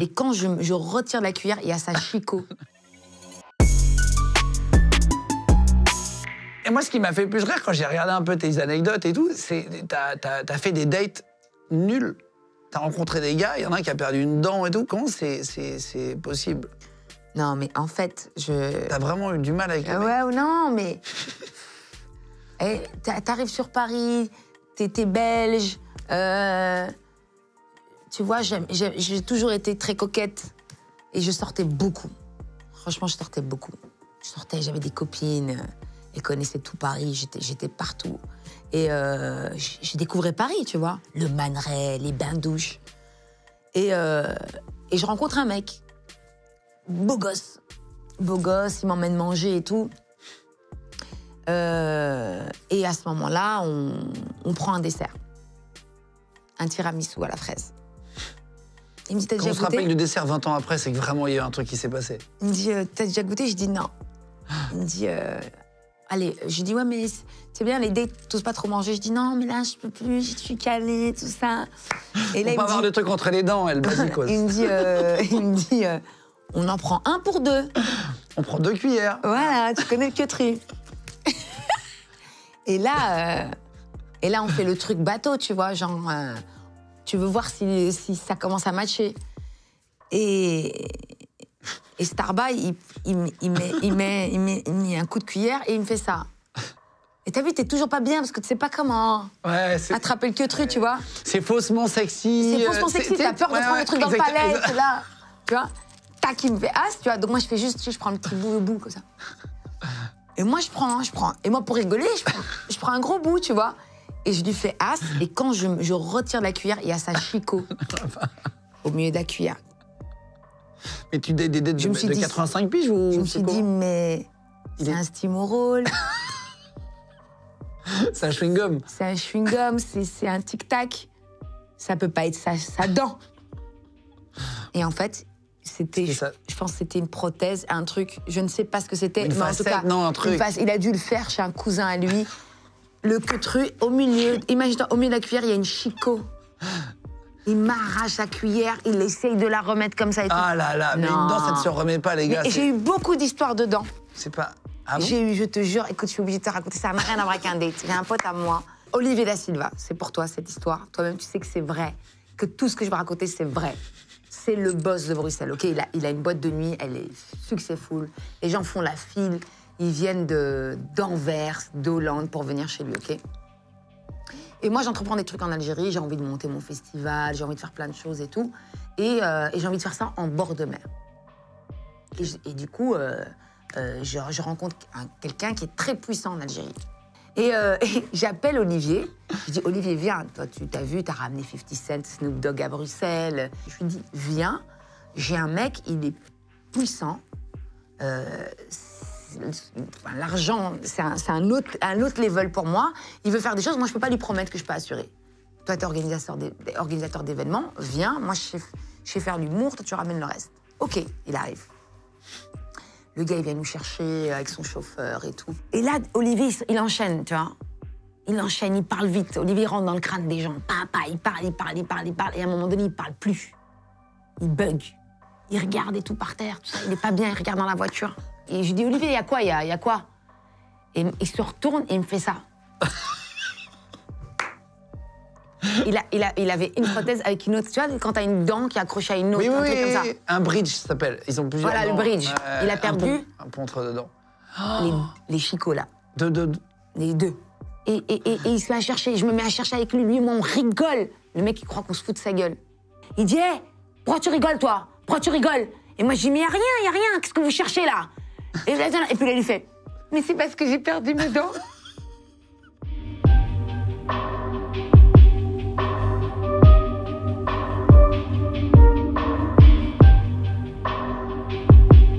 Et quand je retire la cuillère, il y a sa chicot. Et moi, ce qui m'a fait le plus rire quand j'ai regardé un peu tes anecdotes et tout, c'est t'as fait des dates nulles. T'as rencontré des gars, il y en a un qui a perdu une dent et tout. Comment c'est possible? Non, mais en fait, T'as vraiment eu du mal avec les mecs? Ouais, non, mais... hey, t'arrives sur Paris, t'es belge. Tu vois, j'ai toujours été très coquette. Et je sortais beaucoup. Franchement, je sortais beaucoup. J'avais des copines... Elles connaissaient tout Paris, j'étais partout. Et j'ai découvert Paris, tu vois. Le Man Ray, les bains-douches. Et je rencontre un mec. Beau gosse. Beau gosse, il m'emmène manger et tout. Et à ce moment-là, on prend un dessert. Un tiramisu à la fraise. Il me dit, t'as déjà goûté? Quand on se rappelle du dessert 20 ans après, c'est que vraiment il y a eu un truc qui s'est passé. Il me dit, t'as déjà goûté? Je dis non. Il me dit... Allez, je dis, ouais, mais c'est bien, les dates, t'oses pas trop manger. Je dis, non, mais là, je peux plus, je suis calée, tout ça. Et là, il faut pas avoir de trucs entre les dents, elle, basicos. il me dit, on en prend un pour deux. On prend 2 cuillères. Voilà, tu connais le queutru. Et là, on fait le truc bateau, tu vois, genre, tu veux voir si ça commence à matcher. Et Starbucks, il met un coup de cuillère et il me fait ça. Et t'as vu, t'es toujours pas bien parce que tu sais pas comment attraper le queutru, tu vois. C'est faussement sexy. C'est faussement sexy, t'as peur de prendre le truc dans le palais, c'est là. Tu vois, tac, il me fait as, tu vois. Donc moi, je fais juste, je prends le petit bout, le bout, comme ça. Et moi, je prends. Et moi, pour rigoler, je prends un gros bout, tu vois. Et je lui fais as, et quand je retire la cuillère, il y a sa chicot au milieu de la cuillère. Mais tu des de 85 piges ou... Je me suis dit, mais c'est un Stimorol. C'est un chewing-gum. C'est un chewing-gum, c'est un tic-tac. Ça peut pas être sa dent. Et en fait, je pense que c'était une prothèse, un truc, je ne sais pas ce que c'était. Mais en tout cas, non, un truc. Il a dû le faire chez un cousin à lui. Le queutru, au milieu, imagine-toi, au milieu de la cuillère, il y a une chicot. Il m'arrache la cuillère, il essaye de la remettre comme ça et tout. Ah là là, mais une dent, ça ne se remet pas, les gars. J'ai eu beaucoup d'histoires de dents. C'est pas... Ah bon? J'ai eu, je te jure, écoute, je suis obligée de te raconter, ça n'a rien à voir avec un date. J'ai un pote à moi, Olivier Da Silva, c'est pour toi cette histoire. Toi-même, tu sais que c'est vrai, que tout ce que je vais raconter, c'est vrai. C'est le boss de Bruxelles, ok? Il a une boîte de nuit, elle est successful. Les gens font la file, ils viennent d'Anvers, d'Hollande pour venir chez lui, ok? Et moi, j'entreprends des trucs en Algérie, j'ai envie de monter mon festival, j'ai envie de faire plein de choses et tout. Et j'ai envie de faire ça en bord de mer. Et du coup, je rencontre quelqu'un qui est très puissant en Algérie. Et j'appelle Olivier. Je dis, Olivier, viens, toi, tu t'as vu, t'as ramené 50 Cent, Snoop Dogg à Bruxelles. Je lui dis, viens, j'ai un mec, il est puissant. L'argent, c'est un autre level pour moi. Il veut faire des choses, moi, je peux pas lui promettre que je peux assurer. Toi, t'es organisateur d'événements, viens, moi, je sais faire l'humour, toi, tu ramènes le reste. OK, il arrive. Le gars, il vient nous chercher avec son chauffeur et tout. Et là, Olivier, il enchaîne, tu vois. Il enchaîne, il parle vite. Olivier rentre dans le crâne des gens. Papa, il parle. Et à un moment donné, il parle plus. Il bug. Il regarde et tout par terre, tout ça. Il est pas bien, il regarde dans la voiture. Et je lui dis, Olivier, il y a quoi, il y a quoi? Et il se retourne et il me fait ça. Il avait une prothèse avec une autre. Tu vois, quand t'as une dent qui est accrochée à une autre, un truc comme ça. Un bridge, ça s'appelle. Ils ont plusieurs dents. Voilà, le bridge. Il a perdu... Un pont entre dedans. Les chicots, là. Deux. Les deux. Et il se met à chercher. Je me mets à chercher avec lui. Lui et moi, on rigole. Le mec, il croit qu'on se fout de sa gueule. Il dit, hé, pourquoi tu rigoles, toi? Pourquoi tu rigoles? Et moi, je dis, mais y a rien. Qu'est-ce que vous cherchez, là? Et puis là, il lui fait, mais c'est parce que j'ai perdu mes dents.